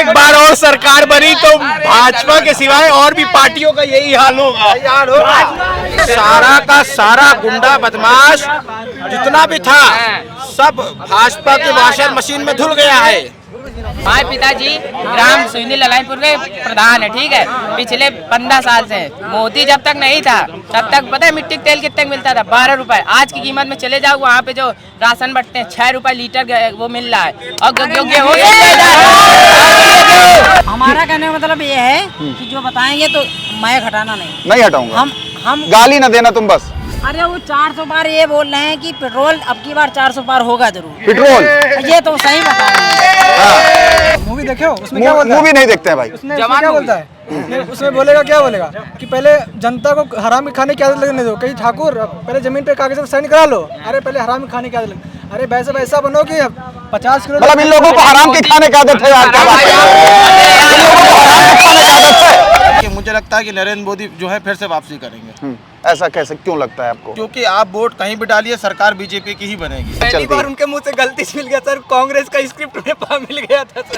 एक बार और सरकार बनी तो भाजपा के सिवाय और भी पार्टियों का यही हाल होगा। सारा का सारा गुंडा बदमाश जितना भी था सब भाजपा के वॉशर मशीन में धुल गया है। हमारे पिताजी ग्राम सुनी ललाईपुर के प्रधान है, ठीक है। पिछले 15 साल से मोदी जब तक नहीं था तब तक पता है मिट्टी तेल कितने मिलता था? 12 रुपए। आज की कीमत में चले जाओ वहाँ पे जो राशन बंटते हैं 6 रुपए लीटर वो मिल रहा है। और गेहूं हमारा कहने का मतलब ये है कि जो बताएंगे तो मैं हटाना नहीं हटाऊंगा। हम गाली ना देना तुम बस। अरे वो 400 बार ये बोल रहे हैं कि पेट्रोल अब की बार 400 बार होगा जरूर। पेट्रोल ये तो सही बता रहे हैं। मूवी देखे हो? उसमें क्या बोलता है? मूवी नहीं देखते हैं भाई। उसमें क्या बोलता है? उसमें बोलेगा क्या बोलेगा कि पहले जनता को हरामी खाने की आदत लगने दो। कहीं ठाकुर पहले जमीन पे कागज साइन करा लो। अरे पहले हरामी खाने की आदत लग। अरे वैसा बनो कि 50 किलो मतलब इन लोगों को हराम के खाने की आदत है यार। क्या बात है? इन लोगों को हराम के खाने की आदत है। मुझे लगता है कि नरेंद्र मोदी जो है फिर से वापसी करेंगे। ऐसा कैसे क्यों लगता है आपको? क्योंकि आप वोट कहीं भी डालिए सरकार बीजेपी की ही बनेगी। पहली बार उनके मुंह से गलती से मिल गया सर। कांग्रेस का स्क्रिप्ट में मिल गया था सर।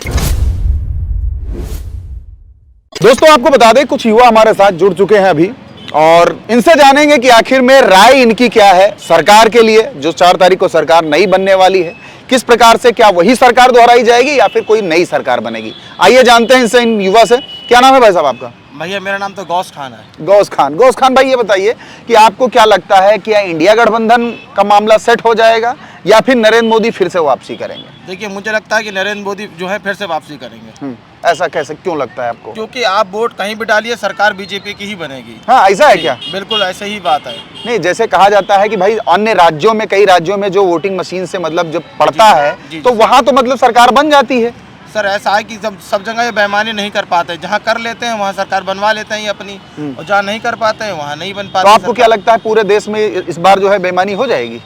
दोस्तों आपको बता दें कुछ युवा हमारे साथ जुड़ चुके हैं अभी और इनसे जानेंगे कि आखिर में राय इनकी क्या है सरकार के लिए जो 4 तारीख को सरकार नई बनने वाली है। किस प्रकार से, क्या वही सरकार दोहराई जाएगी या फिर कोई नई सरकार बनेगी? आइए जानते हैं इनसे, इन युवा से। क्या नाम है भाई साहब आपका? भैया मेरा नाम तो गौस खान है। गौस खान भाई ये बताइए कि आपको क्या लगता है कि इंडिया गठबंधन का मामला सेट हो जाएगा या फिर नरेंद्र मोदी फिर से वापसी करेंगे? देखिए मुझे लगता है कि नरेंद्र मोदी जो है फिर से वापसी करेंगे। ऐसा कैसे क्यों लगता है आपको? क्योंकि आप वोट कहीं भी डालिए सरकार बीजेपी की ही बनेगी। हाँ ऐसा है क्या? बिल्कुल ऐसे ही बात है। नहीं, जैसे कहा जाता है कि भाई अन्य राज्यों में, कई राज्यों में जो वोटिंग मशीन से मतलब जब पड़ता है तो वहां तो मतलब सरकार बन जाती है। सर ऐसा है कि सब जगह ये बेईमानी नहीं कर पाते। जहाँ कर लेते हैं वहाँ सरकार बनवा लेते हैं अपनी, और जहाँ नहीं कर पाते हैं वहाँ नहीं बन पाते। तो आपको क्या लगता है पूरे देश में इस बार जो है बेईमानी हो जाएगी?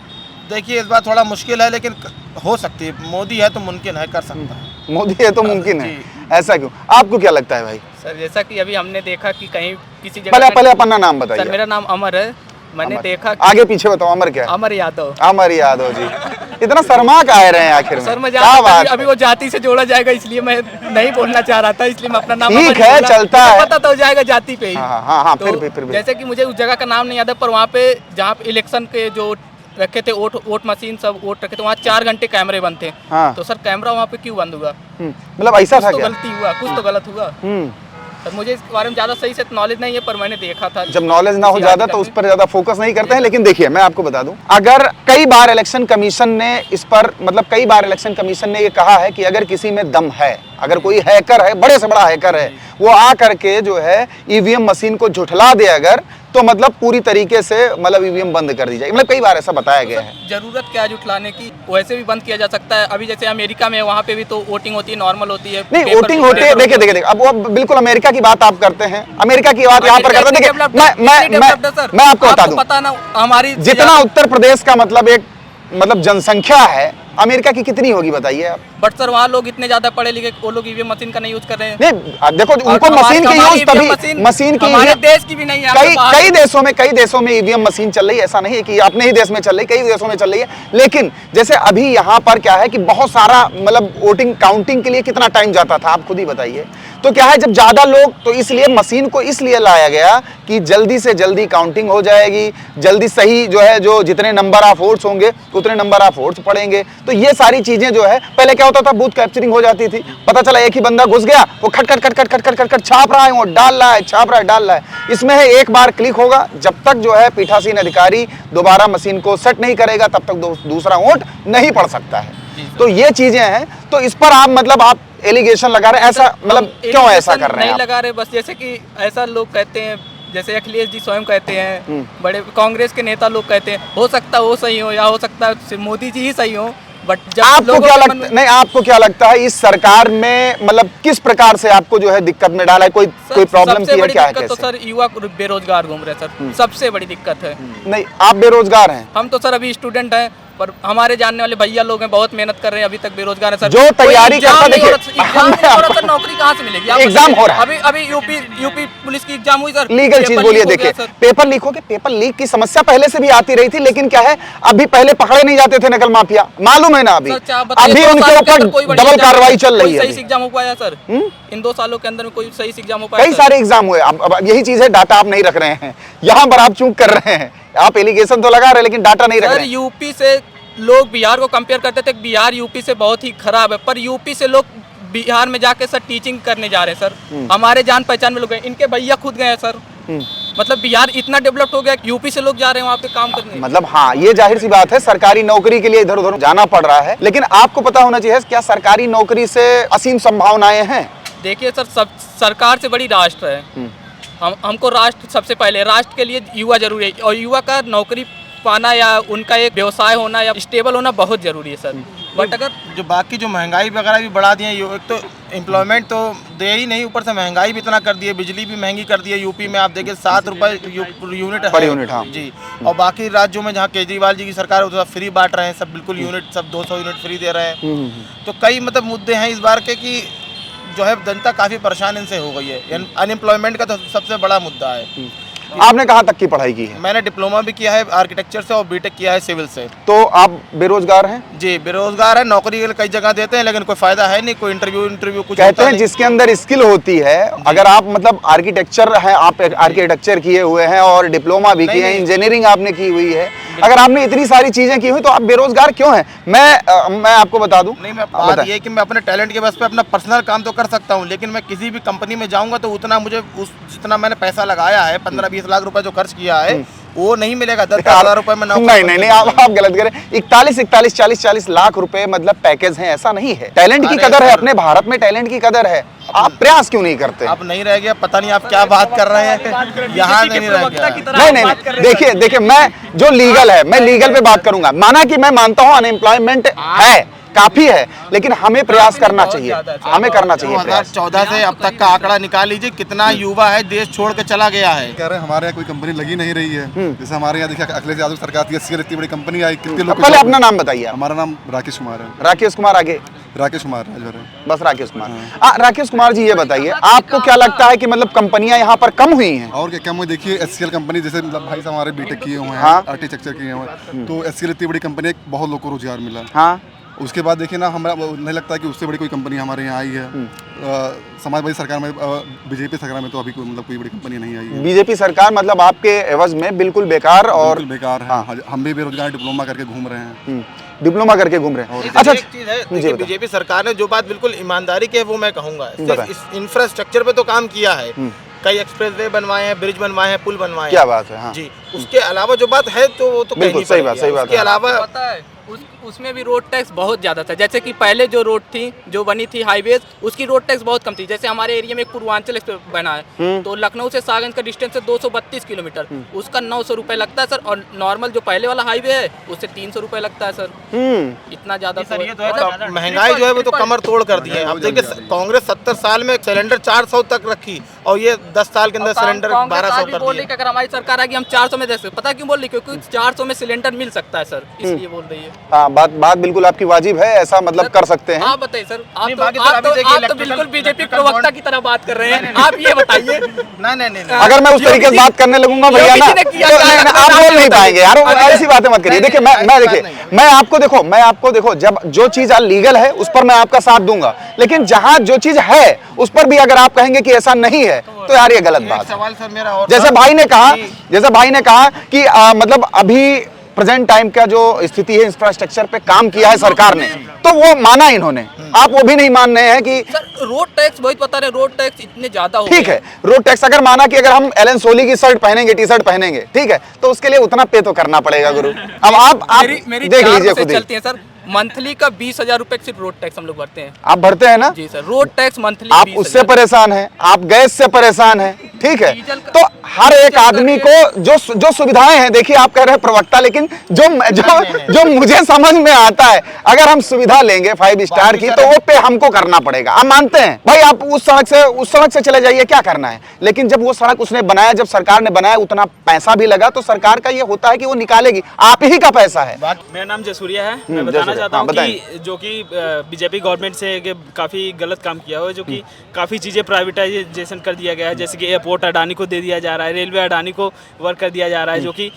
देखिए इस बार थोड़ा मुश्किल है लेकिन हो सकती है। मोदी है तो मुमकिन है, कर सकता है। मोदी है तो मुमकिन है, ऐसा क्यों? आपको क्या लगता है भाई? सर जैसा कि अभी हमने देखा कि कहीं किसी जगह पहले अपना नाम बताइए। सर मेरा नाम अमर है। मैंने देखा आगे पीछे बताओ। अमर क्या? अमर यादव। अमर यादव जी, इतना शर्मा का रहे हैं आखिर में? सर मैं अभी वो जाति से जोड़ा जाएगा इसलिए मैं नहीं बोलना चाह रहा था, इसलिए मैं अपना नाम ठीक है चलता है, पता तो हो जाएगा जाति पे ही। हाँ, तो फिर जैसे कि मुझे उस जगह का नाम नहीं याद है, पर वहाँ पे जहाँ पे इलेक्शन के जो रखे थे वोट मशीन सब वोट रखे थे, वहाँ 4 घंटे कैमरे बंद थे। तो सर कैमरा वहाँ पे क्यों बंद हुआ? मतलब ऐसा था क्या? गलती हुआ, कुछ तो गलत हुआ। सर मुझे इस बारे में ज्यादा सही से नॉलेज नहीं है, पर मैंने देखा था। जब नॉलेज ना हो ज्यादा तो उस पर ज्यादा फोकस नहीं करते हैं। लेकिन देखिए मैं आपको बता दूं, अगर कई बार इलेक्शन कमीशन ने इस पर कई बार इलेक्शन कमीशन ने ये कहा है कि अगर किसी में दम है, अगर कोई हैकर है, बड़े से बड़ा हैकर है, वो आ करके जो है ईवीएम मशीन को झुठला दे अगर, तो मतलब पूरी तरीके से ईवीएम बंद कर दी जाएगी। कई बार ऐसा बताया गया है। जरूरत क्या है जुटलाने की? वैसे भी बंद किया जा सकता है। अभी जैसे अमेरिका में वहाँ पे भी तो वोटिंग होती है, नॉर्मल होती है। नहीं वोटिंग होती है। देखिए अब वो बिल्कुल अमेरिका की बात आप करते हैं, अमेरिका की बात यहाँ पर करते हैं। देखिए मैं आपको बता दूं, पता ना हमारी जितना उत्तर प्रदेश का एक जनसंख्या है, अमेरिका की कितनी होगी बताइए आप? बट सर वहाँ लोग इतने ज्यादा पढ़े लिखे, वो लोग ईवीएम मशीन का नहीं यूज कर रहे हैं। नहीं देखो उनको मशीन की यूज तभी, मशीन की हमारे देश की भी नहीं है। कई देशों में ईवीएम मशीन चल रही है। ऐसा नहीं है कि अपने ही देश में चल रही, कई देशों में चल रही है। लेकिन जैसे अभी यहाँ पर क्या है कि बहुत सारा वोटिंग काउंटिंग के लिए कितना टाइम जाता था आप खुद ही बताइए। तो क्या है जब ज्यादा लोग, तो इसलिए मशीन को इसलिए लाया गया कि जल्दी से जल्दी काउंटिंग हो जाएगी, जल्दी सही जो है जो जितने नंबर ऑफ वोट्स होंगे उतने नंबर ऑफ वोट्स पड़ेंगे। तो ये सारी चीजें जो है, पहले क्या होता था बूथ कैप्चरिंग हो जाती थी, पता चला एक ही बंदा घुस गया, वो खट खट छाप रहा है, वो डाल रहा है, छाप रहा है, डाल रहा है। इसमें है एक बार क्लिक होगा, जब तक जो है पीठासीन अधिकारी दोबारा मशीन को सेट नहीं करेगा तब तक दूसरा वोट नहीं पड़ सकता है। तो ये चीजें हैं। तो इस पर आप आप एलिगेशन लगा रहे हैं, ऐसा क्यों ऐसा कर रहे हैं? नहीं लगा रहे, बस जैसे कि ऐसा लोग कहते हैं, जैसे अखिलेश जी स्वयं कहते हैं, बड़े कांग्रेस के नेता लोग कहते हैं, हो सकता है वो सही हो या हो सकता है मोदी जी ही सही हो। बट जब आपको क्या लगता है, नहीं आपको क्या लगता है इस सरकार में किस प्रकार से आपको जो है दिक्कत में डाला है? कोई प्रॉब्लम की है क्या है? तो सर युवा बेरोजगार घूम रहे हैं सर, सबसे बड़ी दिक्कत है। नहीं आप बेरोजगार हैं? हम तो सर अभी स्टूडेंट हैं, पर हमारे जानने वाले भैया लोग हैं, बहुत मेहनत कर रहे हैं, अभी तक बेरोजगार है सर। जो तैयारी करता, देखिए सर नौकरी कहाँ से मिलेगी? एग्जाम हो रहा है, अभी यूपी पुलिस की एग्जाम हुई सर। लीगल चीज बोलिए। देखिए पेपर लीक हो गए, पेपर लीक की समस्या पहले से भी आती रही थी, लेकिन क्या है अभी पहले पकड़े नहीं जाते थे नकल माफिया, मालूम है ना। अभी उनके ऊपर डबल कार्रवाई चल रही है। सही एग्जाम हो पाया सर इन 2 सालों के अंदर में? कोई सही एग्जाम हो पाया? कई सारे एग्जाम हुए। अब यही चीज है, डाटा आप नहीं रख रहे हैं, यहाँ पर आप चूक कर रहे हैं। आप एलिगेशन तो लगा रहे हैं लेकिन डाटा नहीं रख रहे हैं। यूपी से लोग बिहार को कंपेयर करते थे, बिहार यूपी से बहुत ही खराब है, पर यूपी से लोग बिहार में जाके सर टीचिंग करने जा रहे हैं सर। हमारे जान पहचान में लोग हैं, इनके भैया खुद गए हैं सर। मतलब बिहार इतना डेवलप हो गया कि यूपी से लोग जा रहे हैं वहाँ पे काम करने। मतलब हाँ, ये जाहिर सी बात है, सरकारी नौकरी के लिए इधर उधर जाना पड़ रहा है। लेकिन आपको पता होना चाहिए, क्या सरकारी नौकरी से असीम संभावनाएं हैं? देखिए सर, सरकार से बड़ी राष्ट्र है। हमको राष्ट्र सबसे पहले, राष्ट्र के लिए युवा जरूरी है, और युवा का नौकरी पाना या उनका एक व्यवसाय होना या स्टेबल होना बहुत जरूरी है सर। बट अगर जो बाकी जो महंगाई वगैरह भी बढ़ा दिए, एक तो एम्प्लॉयमेंट तो दे ही नहीं, ऊपर से महंगाई भी इतना कर दी है, बिजली भी महंगी कर दी है। यूपी में आप देखिए 7 रुपए यूनिट पर यूनिट, हाँ जी। और बाकी राज्यों में जहाँ केजरीवाल जी की सरकार है, तो फ्री बांट रहे हैं सब, बिल्कुल यूनिट सब 200 यूनिट फ्री दे रहे हैं। तो कई मतलब मुद्दे हैं इस बार के कि जो है जनता काफी परेशान इनसे हो गई है। अनएम्प्लॉयमेंट का तो सबसे बड़ा मुद्दा है। आपने कहाँ तक की पढ़ाई की है? मैंने डिप्लोमा भी किया है आर्किटेक्चर से और बीटेक किया है सिविल से। तो आप बेरोजगार हैं? जी बेरोजगार है, नौकरी के लिए कई जगह देते हैं लेकिन कोई फायदा है नहीं, कोई इंटरव्यू कुछ कहते हैं जिसके अंदर स्किल होती है। अगर आप मतलब आर्किटेक्चर है, आप आर्किटेक्चर किए हुए हैं और डिप्लोमा भी किए हैं, इंजीनियरिंग आपने की हुई है, अगर आपने इतनी सारी चीजें की हुई तो आप बेरोजगार क्यों हैं? मैं आपको बता दूं, नहीं, मैं बात ये कि मैं अपने टैलेंट के बस पे अपना पर्सनल काम तो कर सकता हूँ, लेकिन मैं किसी भी कंपनी में जाऊंगा तो उतना मुझे जितना मैंने पैसा लगाया है, 15-20 लाख रुपए जो खर्च किया है, वो नहीं मिलेगा। 10,000 रुपए में नहीं, आप गलत करें। 41-40 लाख रुपए मतलब पैकेज है, ऐसा नहीं है। टैलेंट की कदर है, अपने भारत में टैलेंट की कदर है। आप प्रयास क्यों नहीं करते? अब नहीं रह गया, पता नहीं आप क्या बात कर रहे हैं, यहाँ नहीं रह गया। नहीं, देखिए मैं जो लीगल है, मैं लीगल पे बात करूंगा। माना कि मैं मानता हूँ अनएम्प्लॉयमेंट है, काफी है, लेकिन हमें प्रयास करना चाहिए, हमें करना चाहिए। 2014 से अब तक का आंकड़ा निकाल लीजिए, कितना युवा है देश छोड़ के चला गया है। कह रहे हैं हमारे यहाँ कोई कंपनी लगी नहीं रही है। जैसे हमारे यहाँ देखिए अखिलेश यादव सरकार थी, SCL इतनी बड़ी कंपनी आई, कितने लोग। पहले अपना नाम बताइए। हमारा नाम राकेश कुमार है। राकेश कुमार, आगे राकेश कुमार राजभर है। बस राकेश कुमार। राकेश कुमार जी, ये बताइए आपको क्या लगता है कि मतलब कंपनियां यहाँ पर कम हुई हैं? और क्या कम हुई? देखिए SCL कंपनी, जैसे मतलब भाई साहब हमारे बीटेक किए हुए हैं, आर्किटेक्चर किए हुए हैं, तो SCL इतनी बड़ी कंपनी, बहुत लोग को रोजगार मिला। हाँ, उसके बाद देखिए ना, हमारा नहीं लगता कि उससे बड़ी कोई कंपनी हमारे यहाँ आई है। समाजवादी सरकार में, बीजेपी सरकार में तो अभी कोई मतलब कोई बड़ी कंपनी नहीं आई है। बीजेपी सरकार मतलब आपके एवज में बिल्कुल बेकार और बेकार है। हाँ, हम भी बेरोजगार डिप्लोमा करके घूम रहे हैं। डिप्लोमा करके घूम रहे हैं। अच्छा, एक चीज है, देखिए बीजेपी सरकार ने जो बात बिल्कुल ईमानदारी की है वो मैं कहूँगा, सिर्फ इंफ्रास्ट्रक्चर पे तो काम किया है, कई एक्सप्रेसवे बनवाए हैं, ब्रिज बनवाए हैं, पुल बनवाए हैं। क्या बात है। हाँ। जी, उसके अलावा जो बात है तो वो तो बिल्कुल सही बात, सही बात। उसके अलावा पता है उसमें भी रोड टैक्स बहुत ज़्यादा था। जैसे कि पहले जो रोड थी, जो बनी थी हाईवेज, उसकी रोड टैक्स बहुत कम थी। जैसे हमारे एरिया में एक पूर्वांचल एक्सप्रेस बना है, तो लखनऊ से सागंज का डिस्टेंस है 232 किलोमीटर, उसका 900 रुपए लगता है सर। और नॉर्मल जो पहले वाला हाईवे है उससे 300 रुपए लगता है सर। इतना ज़्यादा तो महंगाई जो है वो तो कमर तोड़ कर दी है। अब देखिए कांग्रेस 70 साल में सिलेंडर 400 तक रखी और ये 10 साल के अंदर सिलेंडर 1200 कर बोल रही है। अगर हमारी सरकार आएगी हम 400 में दे सकते। पता क्यों बोल रही? क्योंकि 400 में सिलेंडर मिल सकता है सर, इसलिए बोल रही है। हाँ, बात बिल्कुल आपकी वाजिब है, ऐसा मतलब कर सकते हैं। आप बताइए सर, आप तो बिल्कुल बीजेपी प्रवक्ता की तरह बात कर रहे हैं। आप ये बताइए। नहीं, अगर मैं उस तरीके से बात करने लगूंगा भैया ना, आप बोल नहीं पाएंगे यार, ऐसी बातें मत करिए। देखिए मैं आपको देखो, जब जो चीज लीगल है उस पर मैं आपका साथ दूंगा, लेकिन जहां जो चीज है उस पर भी अगर आप कहेंगे कि ऐसा नहीं है तो यार ये गलत बात है। सवाल सर मेरा और जैसे भाई ने कहा कि मतलब अभी प्रेजेंट टाइम का जो स्थिति है, इंफ्रास्ट्रक्चर पे काम किया है सरकार ने, तो वो माना इन्होंने। आप वो भी नहीं मान रहे हैं कि सर रोड टैक्स बहुत बता रहे, रोड टैक्स इतने ज्यादा हो। ठीक है, रोड टैक्स अगर माना कि अगर हम एलन सोली की शर्ट पहनेंगे, टी शर्ट पहनेंगे, ठीक है, तो उसके लिए उतना पे तो करना पड़ेगा गुरु। अब आप देख लीजिए खुद ही। चलती है सर, मंथली का 20,000 रुपए सिर्फ रोड टैक्स हम लोग भरते हैं। आप भरते हैं ना? जी सर, रोड टैक्स मंथली आप 20,000। उससे परेशान हैं, आप गैस से परेशान हैं, ठीक है? डीजल का- तो हर एक डीजल आदमी को जो सुविधाएं हैं, देखिए आप कह रहे हैं प्रवक्ता, लेकिन जो मुझे समझ में आता है, अगर हम सुविधा लेंगे 5 स्टार की तो वो पे हमको करना पड़ेगा। हम मानते हैं भाई, आप उस सड़क से चले जाइए, क्या करना है, लेकिन जब वो सड़क उसने बनाया, जब सरकार ने बनाया, उतना पैसा भी लगा, तो सरकार का ये होता है कि वो निकालेगी, आप ही का पैसा है। मेरा नाम जसूरिया है। मैं बताना जसूरिया, चाहता हाँ, हूँ कि जो कि बीजेपी गवर्नमेंट से काफ़ी गलत काम किया हुआ है, जो कि काफ़ी चीज़ें प्राइवेटाइजेशन कर दिया गया है, जैसे कि एयरपोर्ट अडानी को दे दिया जा रहा है, रेलवे अडानी को वर्क कर दिया जा रहा है, जो कि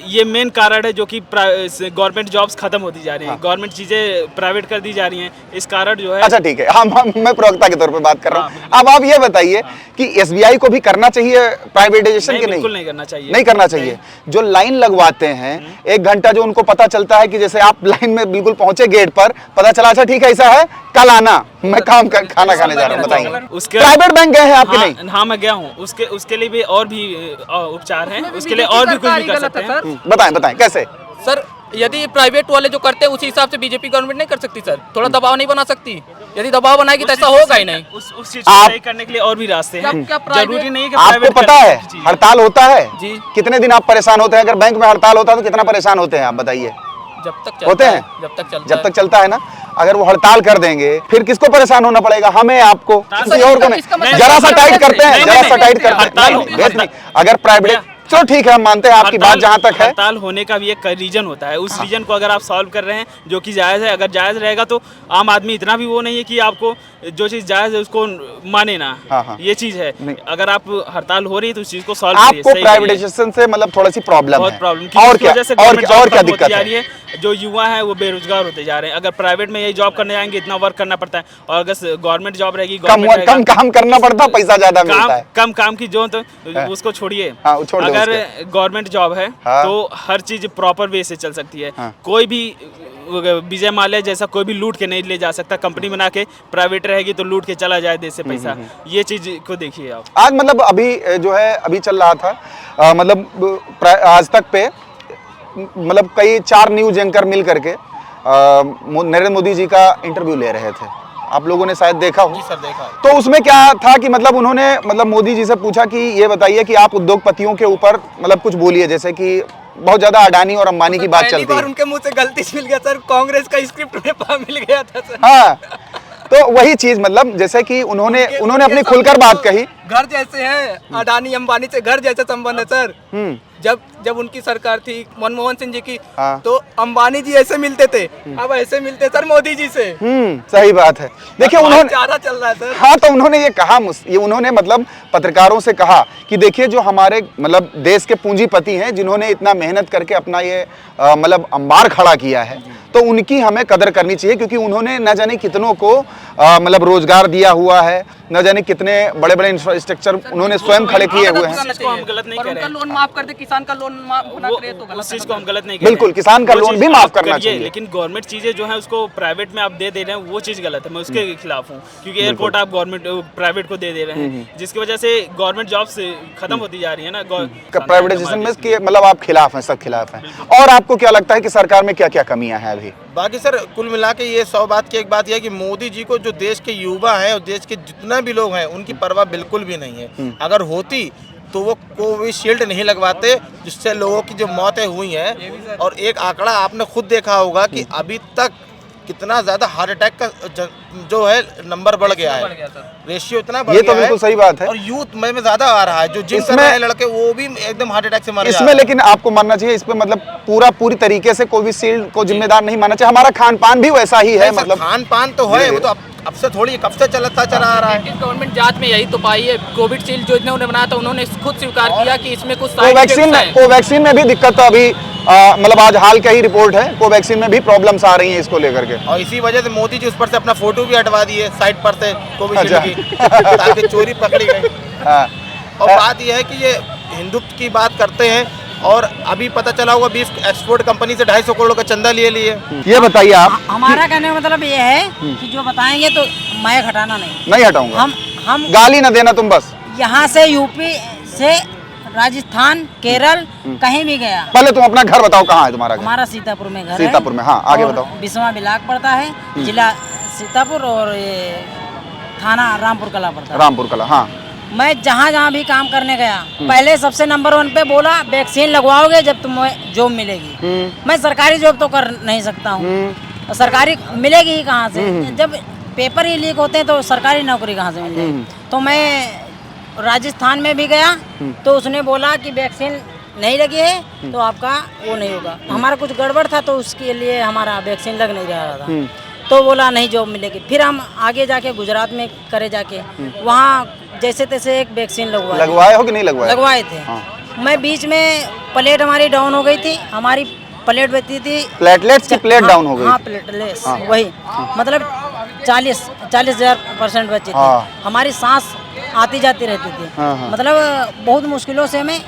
ये मेन कारण है, जो कि गवर्नमेंट जॉब्स खत्म होती जा रही हैं, गवर्नमेंट चीज़ें प्राइवेट कर दी जा रही हैं, इस कारण जो है। अच्छा ठीक है, मैं प्रवक्ता के तौर पे बात कर रहा हूँ। अब आप ये बताइए कि एसबीआई को भी करना चाहिए प्राइवेटाइजेशन के? बिल्कुल नहीं करना चाहिए, नहीं करना चाहिए। जो लाइन लगवाते हैं 1 घंटा, जो उनको पता चलता है कि जैसे आप लाइन में बिल्कुल पहुंचे गेट पर, पता चला अच्छा ठीक है ऐसा है, कल आना, मैं खाना खाने जा रहा हूँ, बताइए। उसके प्राइवेट बैंक गए हैं आपके? नहीं। हाँ मैं गया हूँ, उसके लिए भी और भी उपचार हैं, उसके लिए और भी कुछ भी कर सकते हैं। बताएं कैसे? सर, यदि प्राइवेट वाले जो करते हैं उसी हिसाब से बीजेपी गवर्नमेंट नहीं कर सकती सर, थोड़ा दबाव नहीं बना सकती? यदि दबाव बनाएगी तो ऐसा होगा ही नहीं। उस चीज को सही करने के लिए और भी रास्ते हैं, जरूरी नहीं है कि आपको प्राइवेट पता है हड़ताल होता है जी। कितने दिन आप परेशान होते हैं? अगर बैंक में हड़ताल होता है तो कितना परेशान होते हैं आप बताइए? जब तक होते चलता हैं? है, जब तक चलता है ना। अगर वो हड़ताल कर देंगे, फिर किसको परेशान होना पड़ेगा? हमें, आपको, किसी और को नहीं। जरा सा टाइट करते हैं, जरा सा टाइट करते हैं। अगर प्राइवेट, चलो ठीक है, हम मानते हैं आपकी बात जहां तक है। हड़ताल होने का भी एक रीजन होता है, उस रीजन को अगर आप सॉल्व कर रहे हैं, जो कि जायज़ है, अगर जायज़ रहेगा तो आम आदमी इतना भी वो नहीं है कि आपको जो चीज़ जायज़ है उसको माने ना। हाँ। ये चीज़ है, अगर आप हड़ताल हो रही है तो उस चीज़ को सॉल्व आपको प्राइवेटाइजेशन से मतलब थोड़ा सी प्रॉब्लम बहुत है? प्रॉब्लम। और क्या दिक्कत जा है? रही है, जो युवा है वो बेरोजगार होते जा रहे हैं। अगर प्राइवेट में यही जॉब करने जाएंगे, इतना वर्क करना पड़ता है, और अगर गवर्नमेंट जॉब रहेगी, कम काम करना पड़ता, पैसा ज्यादा मिलता है। कम काम की जो तो उसको छोड़िए, हाँ, छोड़ दो अगर उसके। गवर्नमेंट जॉब है हाँ। तो हर चीज प्रॉपर वे से चल सकती है। हाँ। कोई भी विजय माल्या जैसा कोई भी लूट के नहीं ले जा सकता। कंपनी बना के प्राइवेट रहेगी तो लूट के चला जाए देश से पैसा। ये चीज को देखिए आप। आज मतलब अभी चल रहा था मतलब आज तक पे मतलब कई 4 न्यूज एंकर मिल करके नरेंद्र मोदी जी का इंटरव्यू ले रहे थे। आप लोगों ने शायद देखा हो। जी सर, देखा। तो उसमें क्या था कि मतलब उन्होंने मतलब मोदी जी से पूछा कि ये बताइए कि आप उद्योगपतियों के ऊपर मतलब कुछ बोलिए, जैसे कि बहुत ज्यादा अडानी और अंबानी की बात चलती है। उनके मुंह से गलती से मिल गया सर, कांग्रेस का स्क्रिप्ट में मिल गया था सर। हाँ, तो वही चीज मतलब जैसे कि उन्होंने अपनी खुलकर बात कही। घर जैसे हैं, अडानी अंबानी से घर जैसे संबंध है सर। जब उनकी सरकार थी मनमोहन सिंह जी की, हाँ। तो अंबानी जी ऐसे मिलते थे, अब ऐसे मिलते सर मोदी जी से। सही बात है। देखिए उन्होंने ज्यादा चल रहा है सर। हाँ, तो उन्होंने ये कहा, उन्होंने मतलब पत्रकारों से कहा कि देखिए जो हमारे मतलब देश के पूंजीपति हैं, जिन्होंने इतना मेहनत करके अपना ये मतलब अंबार खड़ा किया है, तो उनकी हमें कदर करनी चाहिए, क्योंकि उन्होंने न जाने कितनों को मतलब रोजगार दिया हुआ है, न जाने कितने बड़े बड़े इंफ्रास्ट्रक्चर उन्होंने स्वयं खड़े किए हुए हैं। इसको हम गलत नहीं कह रहे हैं। लोन माफ कर दे, किसान का लोन माफ ना करे तो उस चीज को हम गलत नहीं कह रहे हैं। बिल्कुल, किसान का लोन भी माफ करना चाहिए। लेकिन गवर्नमेंट चीजें जो है उसको प्राइवेट में आप दे रहे हैं, वो चीज गलत है। मैं उसके खिलाफ हूँ, क्योंकि एयरपोर्ट आप गवर्नमेंट प्राइवेट को दे रहे हैं, जिसकी वजह से गवर्नमेंट जॉब्स खत्म होती जा रही है ना। प्राइवेटाइजेशन में कि मतलब आप खिलाफ हैं, सब खिलाफ हैं। और आपको क्या लगता है कि सरकार में क्या क्या कमियां हैं अभी? बाकी सर कुल मिला के ये 100 बात की एक बात यह है कि मोदी जी को जो देश के युवा हैं और देश के जितना भी लोग हैं उनकी परवाह बिल्कुल भी नहीं है। अगर होती तो वो कोविशील्ड नहीं लगवाते, जिससे लोगों की जो मौतें हुई हैं। और एक आंकड़ा आपने खुद देखा होगा कि अभी तक कितना ज़्यादा हार्ट अटैक का जो है नंबर बढ़ गया है, रेशियो इतना बढ़ ये गया तो बिल्कुल सही बात है। और यूथ में ज़्यादा आ रहा है, जो जिम कर रहे हैं लड़के वो भी एकदम हार्ट अटैक से मर इसमें। लेकिन आपको मानना चाहिए इस पे मतलब पूरी तरीके से कोविशील्ड को जिम्मेदार नहीं मानना चाहिए। हमारा खान पान भी वैसा ही है, मतलब खान पान तो है, वो तो अब से थोड़ी कब से चला आ रहा है। गवर्नमेंट जांच में यही तो पाई है, कोविड शील्ड जो इन्होंने बनाया था उन्होंने खुद स्वीकार किया कि इसमें कुछ कोवैक्सीन में भी दिक्कत तो अभी मतलब आज हाल का ही रिपोर्ट है, कोवैक्सीन में भी प्रॉब्लम्स आ रही हैं इसको लेकर के। और इसी वजह से मोदी जी उस पर से अपना फोटो भी हटवा दिए साइट पर से कोविशील्ड की, ताकि चोरी पकड़ी गई। और बात यह है कि ये हिंदुत्व की बात करते हैं, और अभी पता चला होगा बीफ एक्सपोर्ट कंपनी से 250 करोड़ का चंदा लिए। ये बताइए आप। हमारा कहने का मतलब ये है कि जो बताएंगे तो मैं हटाना नहीं हटाऊंगा। हम गाली ना देना तुम बस। यहाँ से यूपी से राजस्थान, केरल, कहीं भी गया। पहले तुम अपना घर बताओ, कहाँ है तुम्हारा घर? हमारा सीतापुर में घर है। सीतापुर में, हाँ, आगे और बताओ। बिस्वा ब्लॉक पड़ता है, जिला सीतापुर, और ये थाना रामपुर कला पड़ता है। रामपुर कला, हाँ। मैं जहाँ जहाँ भी काम करने गया, पहले सबसे नंबर 1 पे बोला वैक्सीन लगवाओगे जब तुम्हें जॉब मिलेगी। मैं सरकारी जॉब तो कर नहीं सकता हूँ, सरकारी मिलेगी ही कहाँ से? जब पेपर ही लीक होते हैं तो सरकारी नौकरी कहाँ से मिल जाएगी? तो मैं राजस्थान में भी गया तो उसने बोला कि वैक्सीन नहीं लगी है तो आपका वो नहीं होगा। हमारा कुछ गड़बड़ था तो उसके लिए हमारा वैक्सीन लग नहीं रहा था, तो बोला नहीं जॉब मिलेगी। फिर हम आगे जाके गुजरात में करे जाके वहाँ जैसे तैसे एक वैक्सीन लगवाए हो कि नहीं लगवाए? लगवाए थे। मैं बीच में प्लेट हमारी डाउन हो गई थी, हमारी प्लेट बची थी, प्लेटलेट्स की प्लेट डाउन हो गई? हाँ, प्लेटलेट्स वही, मतलब 40,000% बची थी। हमारी सांस आती जाती रहती थी, मतलब बहुत मुश्किलों से मैं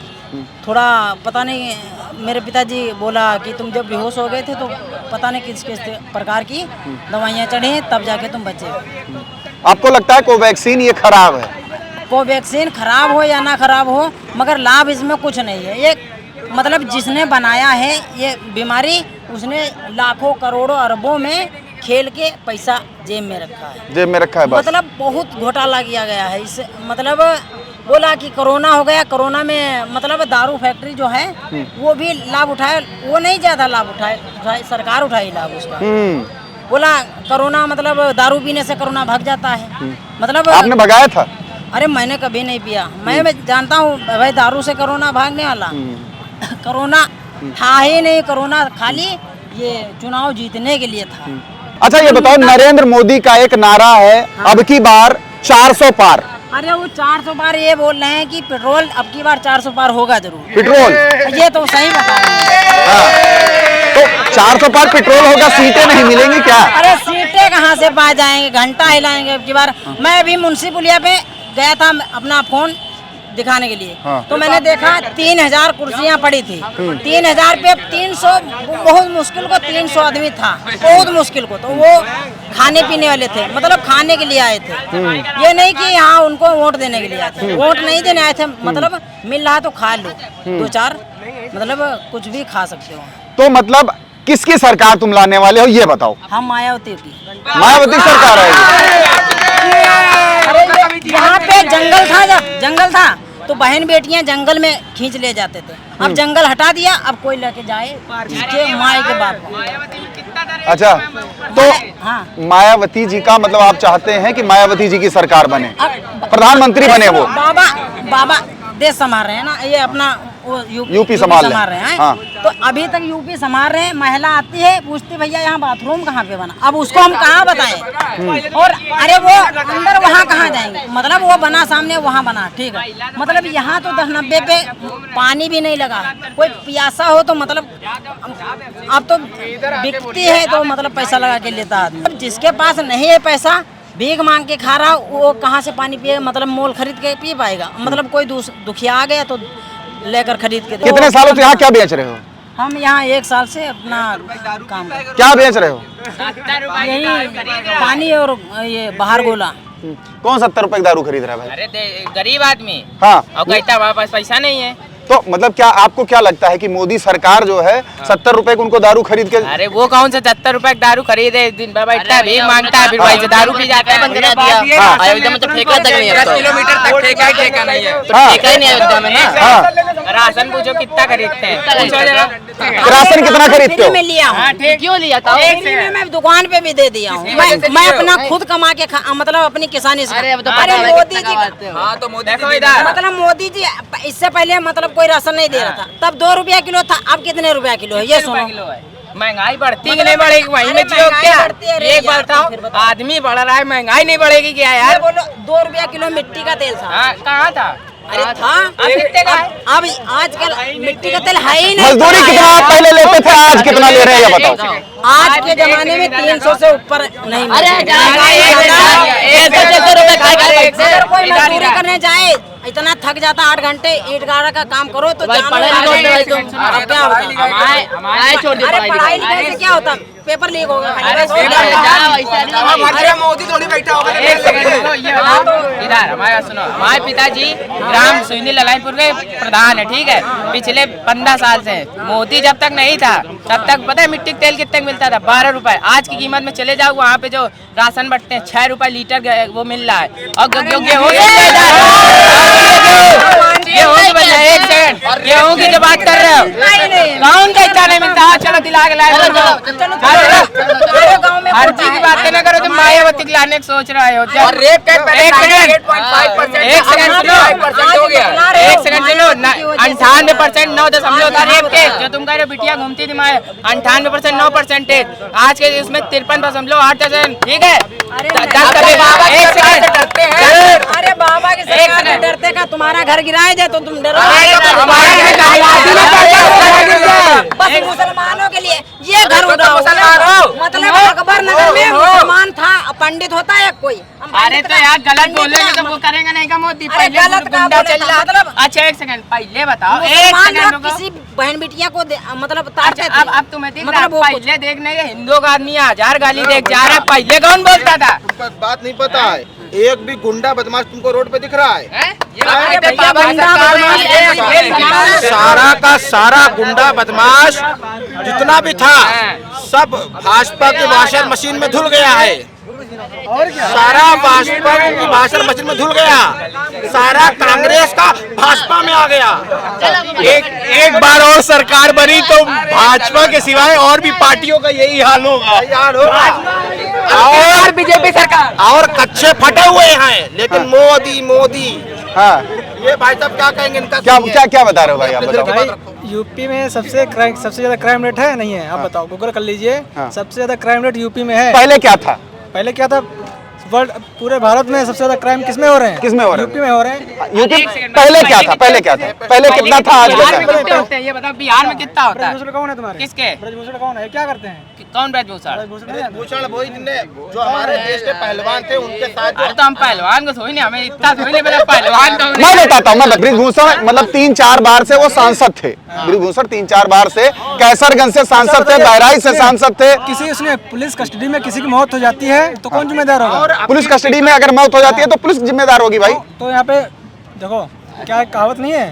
थोड़ा, पता नहीं, मेरे पिताजी बोला कि तुम जब बेहोश हो गए थे तो पता नहीं किस किस प्रकार की दवाइयाँ चढ़ी तब जाके तुम बचे। आपको लगता है कोवैक्सीन ये खराब है? कोवैक्सीन खराब हो या ना खराब हो, मगर लाभ इसमें कुछ नहीं है। ये मतलब जिसने बनाया है ये बीमारी, उसने लाखों करोड़ों अरबों में खेल के पैसा जेब में रखा है। जेब में रखा है बस। मतलब बहुत घोटाला किया गया है इस, मतलब बोला कि कोरोना हो गया, कोरोना में मतलब दारू फैक्ट्री जो है वो भी लाभ उठाए, वो नहीं ज्यादा लाभ उठाए, सरकार उठाई लाभ उसका। बोला कोरोना मतलब दारू पीने से कोरोना भाग जाता है, मतलब आपने भगाया था? अरे मैंने कभी नहीं पिया, मैं जानता हूँ भाई दारू से कोरोना भागने वाला कोरोना था ही नहीं, कोरोना खाली ये चुनाव जीतने के लिए था। अच्छा ये बताओ, नरेंद्र मोदी का एक नारा है, अब की बार 400 पार। अरे वो 400 पार ये बोल रहे हैं कि पेट्रोल अब की बार 400 पार होगा जरूर। पेट्रोल ये तो सही बता रहे हैं। तो 400 पार पेट्रोल होगा, सीटें नहीं मिलेंगी क्या? अरे सीटें कहाँ से पा जाएंगे, घंटा हिलाएंगे अब की बार। मैं अभी मुंशी पुलिया पे गया था अपना फोन दिखाने के लिए, तो मैंने देखा 3000 कुर्सियां पड़ी थी। 3000 पे 300, बहुत मुश्किल को 300 आदमी था, बहुत मुश्किल को। तो वो खाने पीने वाले थे, मतलब खाने के लिए आए थे, ये नहीं कि यहाँ उनको वोट देने के लिए आए थे। वोट नहीं देने आए थे, मतलब मिल रहा तो खा लो, 2-4 मतलब कुछ भी खा सकते हो। तो मतलब किसकी सरकार तुम लाने वाले हो ये बताओ? हम मायावती की। मायावती सरकार है। यहाँ पे जंगल था तो बहन बेटियां जंगल में खींच ले जाते थे, अब जंगल हटा दिया, अब कोई लेके जाए जिसके माए के बाप को। अच्छा, तो मायावती जी का मतलब आप चाहते हैं कि मायावती जी की सरकार बने, प्रधानमंत्री बने वो? बाबा देश संभाल रहे हैं ना, ये अपना यूपी संभाल रहे हैं। हाँ। तो अभी तक यूपी संभाल रहे हैं। महिला आती है पूछती भैया यहाँ बाथरूम कहाँ पे बना, अब उसको हम कहाँ बताएं? और अरे वो अंदर वहाँ कहाँ जाएंगे, मतलब वो बना सामने, वहाँ बना, ठीक है, मतलब यहाँ तो 10-90 पे पानी भी नहीं लगा। कोई प्यासा हो तो मतलब अब तो बिकती है तो मतलब पैसा लगा के लेता आदमी। जिसके पास नहीं है पैसा, भीख मांग के खा रहा, वो कहाँ से पानी पिए, मतलब मोल खरीद के पी पाएगा? मतलब कोई दुखिया आ गया तो लेकर खरीद के। कितने सालों से यहाँ क्या बेच रहे हो? हम यहाँ 1 साल से अपना काम कर। क्या बेच रहे हो? यही पानी और ये बाहर गोला। कौन 70 रुपए की दारू खरीद रहा है भाई? अरे गरीब आदमी, हाँ, और कहता हमारे पास पैसा नहीं है। तो मतलब क्या आपको क्या लगता है कि मोदी सरकार जो है 70 रुपए को उनको दारू खरीद के? अरे वो कौन सा 70 रुपए दारू खरीदे, दिन भर बैठता है, भीख मांगता है, फिर वहीं से दारू पी जाता है। अयोध्या में तो ठेका तक नहीं है, 10 किलोमीटर तक ठेका नहीं है, तो ठेका ही नहीं है अयोध्या में ना। राशन पूछो कितना खरीदते हैं, राशन कितना खरीदते हो? में लिया हूँ। क्यों लिया था? मैं दुकान पे भी दे दिया हूँ। मैं अपना खुद कमा के मतलब अपनी किसानी से। अरे मोदी जी, हाँ तो मोदी इधर, मतलब मोदी जी इससे पहले मतलब कोई राशन नहीं दे रहा था, तब 2 रुपया किलो था, अब कितने रुपया किलो है ये सुनो। महंगाई बढ़ती कि नहीं बढ़ेगी, वही में जियो क्या? ये बताओ, आदमी बढ़ रहा है, महंगाई नहीं बढ़ेगी क्या यार? बोलो 2 रुपया किलो मिट्टी का तेल था। कहाँ था? अरे था, अब आजकल मिट्टी का तेल है ही नहीं। मजदूरी कितना आप पहले लेते थे, आज कितना ले रहे हैं ये बताओ? आज के जमाने में 300 से ऊपर नहीं। अरे कोई कोई मजदूरी करने जाए इतना थक जाता 8 घंटे ईट गाड़ा का काम करो तो जानो पढ़ाई आगे लिखाई भाई तुम- अब क्या होता हमारे छोड़ दे अरे पढ़ाई लिखाई से क्या होता पेपर लीक होगा मोदी थोड़ी बैठा होगा इधर हमारे सुनो, हमारे पिताजी ग्राम सुईनी ललाईपुर के प्रधान है, ठीक है। पिछले 15 साल से मोदी जब तक नहीं था तब तक पता है मिट्टी तेल कितने मिलता था? 12 रुपए। आज की कीमत में चले जाओ वहाँ पे जो राशन बंटते हैं 6 रुपए लीटर वो मिल रहा है। और गेहूँ गेहूँ की जो बात कर रहे हो गाँव का इतना नहीं मिलता। चलो दिला के लाए हर चीज की बातें ना करो, तुम मायावती के लाने की सोच रहे हो। एक सेकंड सुनो 98% 9.0 था रेप केस जो तुम कह रहे हो। बिटिया घूमती थी माया 98% 9%। आज के इसमें 53.8%, ठीक है। 10 एक सेकंड अरे बाबा के सरकार डरते का तुम्हारा घर गिराए जाए तो तुम डरो। बस मुसलमानों के लिए ये घर उठाओ। मतलब अकबर नगर में मुसलमान था, पंडित होता है कोई। अरे तो यार गलत बोलेंगे तो वो करेंगे नहीं का मोदी? अरे गलत का गुंडा चल रहा मतलब अच्छा एक सेकंड पहले बताओ, एक मुसलमान सेकंड लोग रुको। किसी बहन बिटिया को मतलब ताड़ते थे। अब तुम्हें दिख रहा है? मतलब वो पहले देखने के हिंदुओं का आदमी 1000 गाली देख जा रहा है, पहले कौन बोलता था? बात नहीं पता है, एक भी गुंडा बदमाश तुमको रोड पे दिख रहा है? सारा का सारा गुंडा बदमाश जितना भी था सब भाजपा की वॉशर मशीन में धुल गया है। सारा भाजपा की वॉशर मशीन में धुल गया, सारा कांग्रेस का भाजपा में आ गया। एक बार और सरकार बनी तो भाजपा के सिवाय और भी पार्टियों का यही हाल होगा। और बीजेपी सरकार और कच्चे फटे हुए हैं, लेकिन मोदी हाँ ये भाई साहब क्या कहेंगे इनका? क्या क्या क्या बता रहे हो भाई आप बताओ। भाई यूपी में सबसे ज्यादा क्राइम रेट है नहीं है? आप बताओ, गूगल कर लीजिए। सबसे ज्यादा क्राइम रेट यूपी में है। पहले क्या था? पहले क्या था? वर्ल्ड पूरे भारत में सबसे ज्यादा क्राइम किसमें हो रहे हैं? किसमें हो रहे हैं? यूपी में हो रहे हैं। यूपी पहले क्या था? पहले कितना था? आज बिहार में कैसा? कितने होते हैं ये बताओ? बिहार में कितना होता है? ब्रजभूषण कौन है तुम्हारे? किसके? ब्रजभूषण कौन है? क्या करते हैं? कौन ब्रजभूषण? भूषण वही जो हमारे देश के पहलवान थे उनके साथ। अरे तो हम पहलवान को थोड़ी नहीं, हमें इतना थोड़ी नहीं पता। पहलवान तो मैं बताता हूँ। मैं ब्रजभूषण मतलब 3-4 बार से वो सांसद थे। ब्रजभूषण 3-4 बार से कैसरगंज से सांसद थे, बहराइच से सांसद थे। किसी उसने पुलिस कस्टडी में किसी की मौत हो जाती है तो कौन जिम्मेदार होगा? पुलिस कस्टडी में अगर मौत हो जाती है तो पुलिस जिम्मेदार होगी भाई। तो यहाँ पे देखो क्या एक कहावत नहीं है,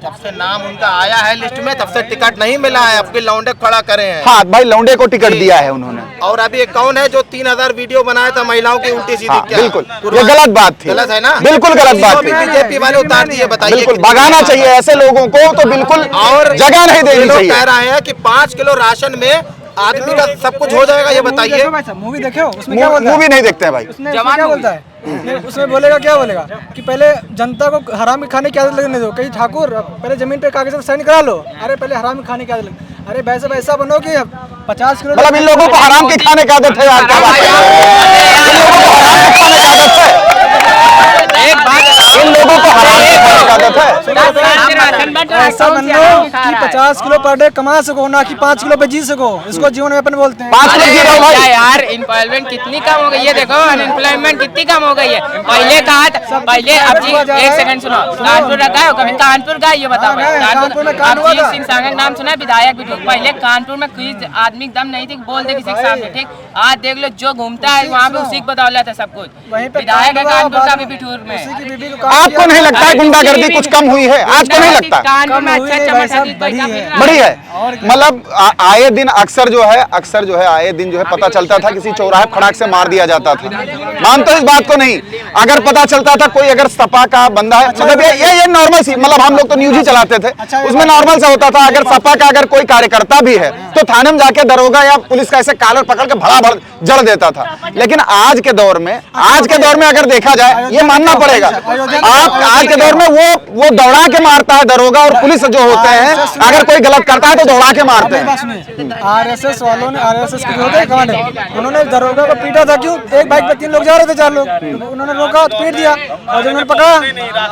जब से नाम उनका आया है लिस्ट में तब से टिकट नहीं मिला है, आपके लौंडे खड़ा करे हैं। हाँ भाई लौंडे को टिकट दिया है उन्होंने। और अभी एक कौन है जो 3000 वीडियो बनाया था महिलाओं की उल्टी सीधी? हाँ, क्या बिल्कुल ये गलत बात थी। गलत है ना? बिल्कुल गलत बात थी। बीजेपी वाले उतार दिए, बताइए। बिल्कुल भगाना चाहिए ऐसे लोगों को, तो बिल्कुल और जगह नहीं देनी लोग चाहिए। कह रहे हैं कि 5 किलो राशन में आदमी का सब कुछ हो जाएगा, ये बताइए। मूवी देखो उसमें क्या बोलता है? मूवी नहीं देखते हैं भाई। उसमें क्या बोलता है? उसमें बोलेगा क्या बोलेगा कि पहले जनता को हरामी खाने की आदत लगने दो। कहीं ठाकुर पहले जमीन पे कागज पर साइन करा लो। अरे पहले हरामी खाने की आदत लग। अरे वैसा बनो कि 50 किलो मतलब इन लोगों को हराम की खाने की आदत है यार। क्या बात है? इन लोगों को हराम की खाने की आदत है। एक बात इन लोगों को हराम की खाने की आदत है। ऐसा बन लो कि 50 किलो पर डे कमा सको, ना कि 5 किलो पे जी सको। इसको जीवन यापन बोलते हैं। 5 किलो जी रहो भाई। यार एम्प्लॉयमेंट कितनी कम हो गई है, देखो अनएम्प्लॉयमेंट कितनी कम हो गई है। पहले कहा था, पहले अब जी एक सेकंड सुनो, कानपुर रखा है कभी? कानपुर का ये बताओ। कानपुर में कांड हुआ अभिजीत था। सिंह सांगन नाम सुना है? विधायक भी पहले कानपुर में कोई आदमी दम नहीं थी बोल दे किसी के सामने, ठीक। आज देख लो जो घूमता है वहाँ पे उसी की बदौलत है सब कुछ। विधायक है कानपुर का भी बिठूर में। आपको नहीं लगता है गुंडागर्दी कुछ कम हुई है? आपको नहीं लगता? कानपुर में अच्छा मसाजिद पैसा मिल रहा बड़ी है। मतलब आए दिन अक्सर जो है आए दिन जो है पता चलता था किसी चौराहे खड़ाक से मार दिया जाता था। मानते हो इस बात को? नहीं। अगर पता चलता था कोई अगर सपा का बंदा है, मतलब ये नॉर्मल सी, मतलब हम लोग तो न्यूज ही चलाते थे, उसमें नॉर्मल सा होता था। अगर सपा का अगर कोई कार्यकर्ता भी है तो थाने में जाके दरोगा या पुलिस का ऐसे कॉलर पकड़ के भड़ा भड़ जड़ देता था। लेकिन आज के दौर में अगर देखा जाए, ये मानना पड़ेगा, आप आज के दौर में वो दौड़ा के मारता है दरोगा और पुलिस जो होते हैं, अगर कोई गलत करता है तो दौड़ा के मारते हैं। आरएसएस वालों ने, आरएसएस के होते कमांड, उन्होंने दरोगा को पीटा था। क्यों? एक बाइक पे 3 लोग जा रहे थे, 4 लोग, उन्होंने रोका तो पीट दिया और जब उन्होंने पकड़ा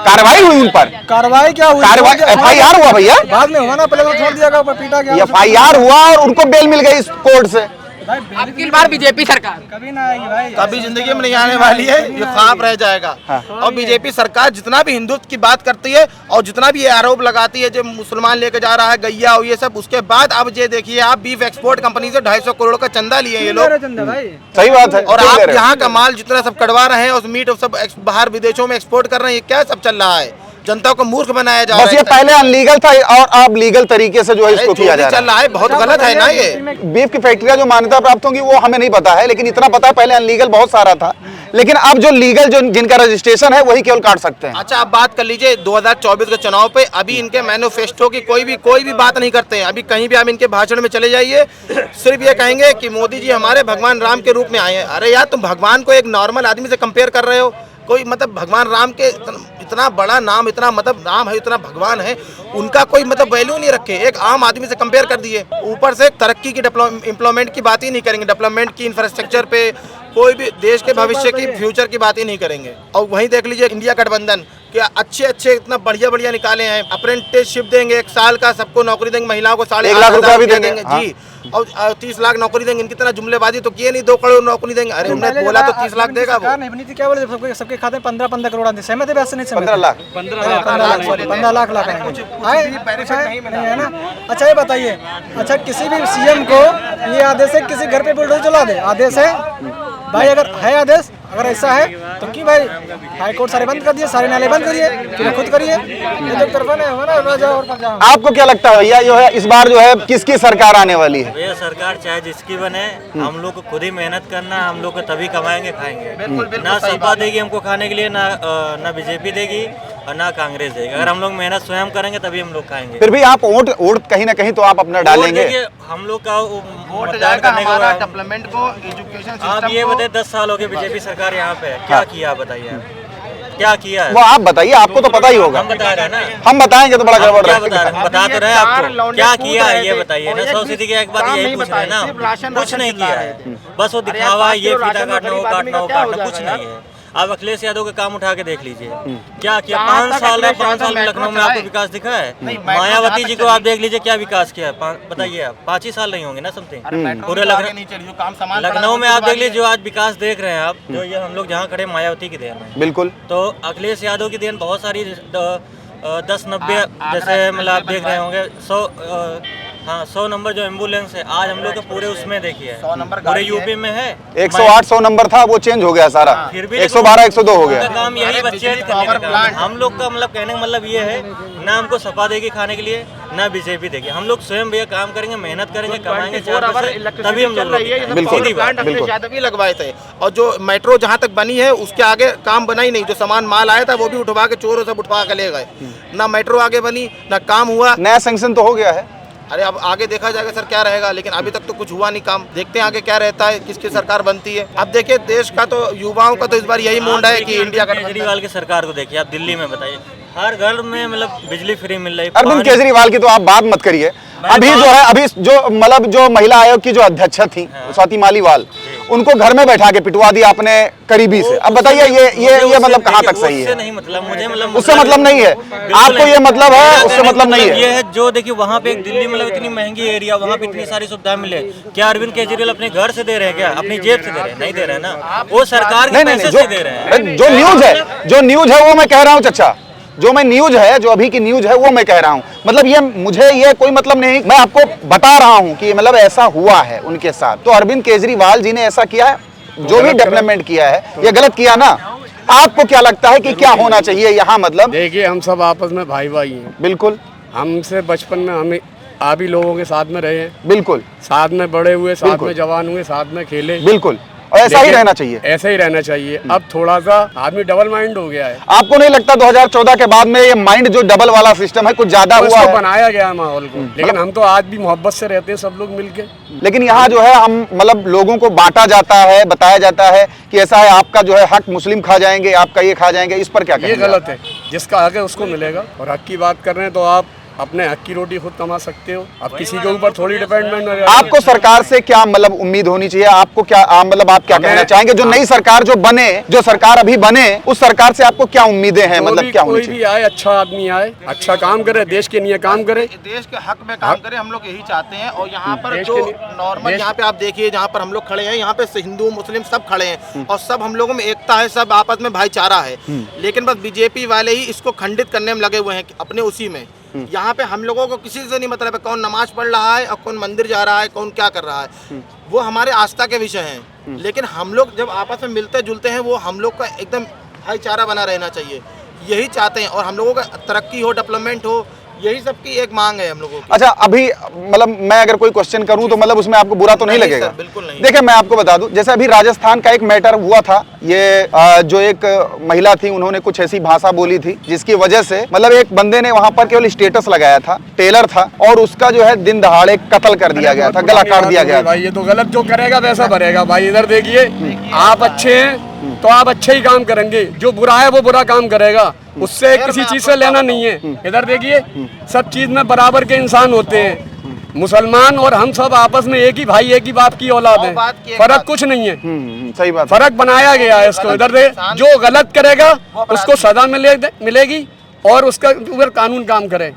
कार्रवाई हुई उन पर। कार्रवाई क्या हुई? FIR हुआ भैया, बाद में हुआ ना, पहले तो छोड़ दिया गया, ऊपर पीटा गया। FIR हुआ और उनको बेल मिल गई कोर्ट से। अब की बार बीजेपी सरकार कभी ना आएगी भाई, कभी जिंदगी में नहीं आने वाली है, ये ख्वाब रह जाएगा। और बीजेपी सरकार जितना भी हिंदुत्व की बात करती है और जितना भी ये आरोप लगाती है जो मुसलमान लेके जा रहा है गैया और ये सब, उसके बाद अब ये देखिए आप बीफ एक्सपोर्ट कंपनी से 250 करोड़ का चंदा लिए ये लोग। सही बात है। और क्यों आप ले रहे हो? यहाँ का माल जितना सब कटवा रहे हैं और मीट सब बाहर विदेशों में एक्सपोर्ट कर रहे हैं, ये क्या सब चल रहा है? जनता को मूर्ख बनाया जा रहा है। बस ये पहले अनलीगल था और अब लीगल तरीके से जो है इसको किया जा चल रहा रहा है, बहुत गलत है ना ये। है। बीफ की फैक्ट्रियां जो मान्यता प्राप्त होंगी वो हमें नहीं पता है, लेकिन इतना पता है पहले अनलीगल बहुत सारा था, लेकिन अब जो लीगल जो जिनका रजिस्ट्रेशन है वही केवल काट सकते हैं। अच्छा, आप बात कर लीजिए 2024 के चुनाव पे, अभी इनके मैनिफेस्टो की कोई भी बात नहीं करते हैं। अभी कहीं भी आप इनके भाषण में चले जाइए, सिर्फ ये कहेंगे कि मोदी जी हमारे भगवान राम के रूप में आए हैं। अरे यार, तुम भगवान को एक नॉर्मल आदमी से कंपेयर कर रहे हो। कोई मतलब भगवान राम के इतना बड़ा नाम, इतना मतलब नाम है, इतना भगवान है, उनका कोई मतलब वैल्यू नहीं रखे, एक आम आदमी से कंपेयर कर दिए। ऊपर से तरक्की की एम्प्लॉयमेंट की बात ही नहीं करेंगे, डेवलपमेंट की, इंफ्रास्ट्रक्चर पे, कोई भी देश के भविष्य की, फ्यूचर की बात ही नहीं करेंगे। और वहीं देख लीजिए इंडिया गठबंधन, क्या अच्छे इतना बढ़िया निकाले हैं। अप्रेंटिसशिप देंगे 1 साल का, सबको नौकरी देंगे, महिलाओं को 1.5 लाख रुपया भी देंगे जी, और 30 लाख नौकरी देंगे। इनकी तरह जुमलेबाजी तो किए नहीं, 2 करोड़ नौकरी देंगे। अरे उन्होंने बोला तो 30 लाख देगा वो। नहीं बनी थी, क्या बोले सबके खाते में 15 करोड़ आते, सहमत है? वैसे नहीं सहमत? 15 लाख 15 लाख है ना। अच्छा ये बताइए, अच्छा किसी भी सीएम को ये आदेश है किसी घर पे बुलडोजर चला दे, आदेश है भाई? अगर है आदेश, अगर ऐसा है तो क्यों भाई हाई कोर्ट सारे बंद कर दिए, सारे नाले बंद करिए, फिर खुद करिए। ये जो तरफा नहीं होगा ना, जाओ और जाओ। आपको क्या लगता है भैया, जो है इस बार जो है किसकी सरकार आने वाली है? ये सरकार चाहे जिसकी बने, हम लोग को खुद ही मेहनत करना है, हम लोग को तभी कमाएंगे खाएंगे। ना सपा देगी हमको खाने के लिए, ना बीजेपी देगी और ना कांग्रेस देगी। अगर हम लोग मेहनत स्वयं करेंगे तभी हम लोग खाएंगे। फिर भी आप वोट कहीं ना कहीं तो आप अपना डालेंगे। हम लोग का वोट जाएगा हमारा डेवलपमेंट को, एजुकेशन सिस्टम। आप ये बताइए 10 साल हो गए बीजेपी सरकार यहाँ पे, क्या किया बताइए, क्या किया है? वो आप बताइए, आपको तो पता ही होगा। हम बता रहे हैं ना, हम बताएंगे तो बड़ा गड़बड़ क्या है। बता रहे हैं? बता तो रहे आपको, क्या किया है ये बताइए ना। 100 की एक बात यही पूछ रहे हैं ना, कुछ नहीं किया है, बस वो दिखावा है, ये फीता काटना, वो काटना, वो काटना, कुछ नहीं है। आप अखिलेश यादव का काम उठा के देख लीजिए, क्या किया 5 साल में लखनऊ में आपको विकास दिखा है? मायावती जी को आप देख लीजिए, क्या विकास किया है, बताइए आप। 5 ही साल नहीं होंगे ना समथिंग पूरे लखनऊ में। आप देख लीजिए जो आज विकास देख रहे हैं आप, जो ये हम लोग जहाँ खड़े, मायावती की देन है बिल्कुल। तो अखिलेश यादव की देन बहुत सारी 10-90 जैसे मतलब आप देख रहे होंगे 100 नंबर जो एम्बुलेंस है, आज हम लोग के पूरे उसमें देखिए 100 नंबर पूरे यूपी में है। 108 100 नंबर था, वो चेंज हो गया सारा, फिर भी 112 102 हो गया। काम यही बच्चे हम लोग का मतलब कहने का मतलब ये है, ना हमको सपा देगी खाने के लिए, ना बीजेपी देगी। हम लोग स्वयं भैया काम करेंगे, मेहनत करेंगे, कमाएंगे 4 पैसे, तभी हम लोग यादव लगवाए थे। और जो मेट्रो जहाँ तक बनी है उसके आगे काम बना ही नहीं, जो सामान माल आया था वो भी उठवा के चोरों सब उठवा के ले गए। ना मेट्रो आगे बनी, ना काम हुआ। नया सैंक्शन तो हो गया है। अरे अब आगे देखा जाएगा सर क्या रहेगा, लेकिन अभी तक तो कुछ हुआ नहीं काम। देखते हैं आगे क्या रहता है, किसकी सरकार बनती है। अब देखिए देश का तो युवाओं का तो इस बार यही मूड है कि इंडिया का। केजरीवाल की सरकार को देखिए, आप दिल्ली में बताइए, हर घर में मतलब बिजली फ्री मिल रही है। अरविंद केजरीवाल की तो आप बात मत करिए। अभी जो है, अभी जो मतलब जो महिला आयोग की जो अध्यक्षा थी स्वाति मालीवाल, उनको घर में बैठा के पिटवा दिया अपने करीबी से। अब बताइए ये मतलब कहाँ तक सही है? नहीं मतलब मुझे मतलब उससे मतलब नहीं है, आपको ये मतलब है, उससे मतलब नहीं है। ये है जो देखिए वहाँ पे एक दिल्ली मतलब इतनी महंगी एरिया, वहाँ पे इतनी सारी सुविधाएं मिले, क्या अरविंद केजरीवाल अपने घर से दे रहे हैं? क्या अपनी जेब से दे रहे हैं? नहीं दे रहे हैं ना, वो सरकार के पैसे से दे रहे हैं। जो न्यूज है वो मैं कह रहा हूँ चचा, जो मैं न्यूज है, जो अभी की न्यूज है वो मैं कह रहा हूँ। मतलब ये मुझे ये कोई मतलब नहीं, मैं आपको बता रहा हूँ कि मतलब ऐसा हुआ है उनके साथ। तो अरविंद केजरीवाल जी ने ऐसा किया है, जो भी डेवलपमेंट किया है, ये गलत किया ना। आपको क्या लगता है कि क्या होना चाहिए यहाँ? मतलब देखिए हम सब आपस में भाई भाई हैं। बिल्कुल। हमसे बचपन में हम आप ही लोगों के साथ में रहे हैं। बिल्कुल। साथ में बड़े हुए, साथ में जवान हुए, साथ में खेले। बिल्कुल, और ऐसा ही रहना चाहिए। ऐसा ही रहना चाहिए। अब थोड़ा सा आदमी डबल माइंड हो गया है। आपको नहीं लगता 2014 के बाद में ये माइंड जो डबल वाला सिस्टम है कुछ ज्यादा हुआ है? बनाया गया है माहौल को, लेकिन हम तो आज भी मोहब्बत से रहते हैं सब लोग मिलके। लेकिन यहाँ जो है हम मतलब लोगों को बांटा जाता है, बताया जाता है कि ऐसा है, आपका जो है हक मुस्लिम खा जाएंगे, आपका ये खा जाएंगे। इस पर क्या कहेंगे? ये गलत है, जिसका हक है उसको मिलेगा। और हक की बात कर रहे हैं तो आप अपने हक की रोटी खुद कमा सकते हो, अब किसी के ऊपर थोड़ी डिपेंडेंट है। आपको सरकार से क्या मतलब उम्मीद होनी चाहिए? आपको क्या मतलब आप क्या कहना चाहेंगे? जो नई सरकार जो बने, जो सरकार अभी बने, उस सरकार से आपको क्या उम्मीदें हैं? मतलब क्या होनी चाहिए? कोई भी आए, अच्छा आदमी आए, अच्छा काम करे, देश के लिए काम करे, देश के हक में काम करे, हम लोग यही चाहते हैं। और यहाँ पर जो नॉर्मल, यहाँ पे आप देखिए जहाँ पर हम लोग खड़े हैं, यहाँ पे हिंदू मुस्लिम सब खड़े हैं और सब हम लोगों में एकता है, सब आपस में भाईचारा है। लेकिन बस बीजेपी वाले ही इसको खंडित करने में लगे हुए हैं अपने उसी में। यहाँ पे हम लोगों को किसी से नहीं मतलब है कौन नमाज पढ़ रहा है और कौन मंदिर जा रहा है, कौन क्या कर रहा है, वो हमारे आस्था के विषय हैं। लेकिन हम लोग जब आपस में मिलते जुलते हैं, वो हम लोग का एकदम भाईचारा बना रहना चाहिए, यही चाहते हैं। और हम लोगों का तरक्की हो, डेवलपमेंट हो, यही सबकी एक मांग है हम लोगों की। अच्छा, अभी मतलब मैं अगर कोई क्वेश्चन करूं तो मतलब उसमें आपको बुरा तो नहीं लगेगा? सर, बिल्कुल नहीं। देखिए मैं आपको बता दूं, जैसे अभी राजस्थान का एक मैटर हुआ था, ये जो एक महिला थी, उन्होंने कुछ ऐसी भाषा बोली थी जिसकी वजह से मतलब एक बंदे ने वहां पर केवल स्टेटस लगाया था, टेलर था, और उसका जो है दिन दहाड़े कत्ल कर दिया गया था, गला काट दिया गया था। भाई ये तो गलत, जो करेगा वैसा भरेगा भाई। इधर देखिए, आप अच्छे हैं तो आप अच्छे ही काम करेंगे, जो बुरा है वो बुरा काम करेगा, उससे किसी चीज से लेना नहीं है। इधर देखिए, सब चीज में बराबर के इंसान होते हैं, मुसलमान और हम सब आपस में एक ही भाई, एक ही बाप की औलाद है, फर्क कुछ नहीं है। सही बात, फर्क बनाया गया है इसको। इधर दे, जो गलत करेगा उसको सजा मिलेगी और उसका ऊपर कानून काम करे।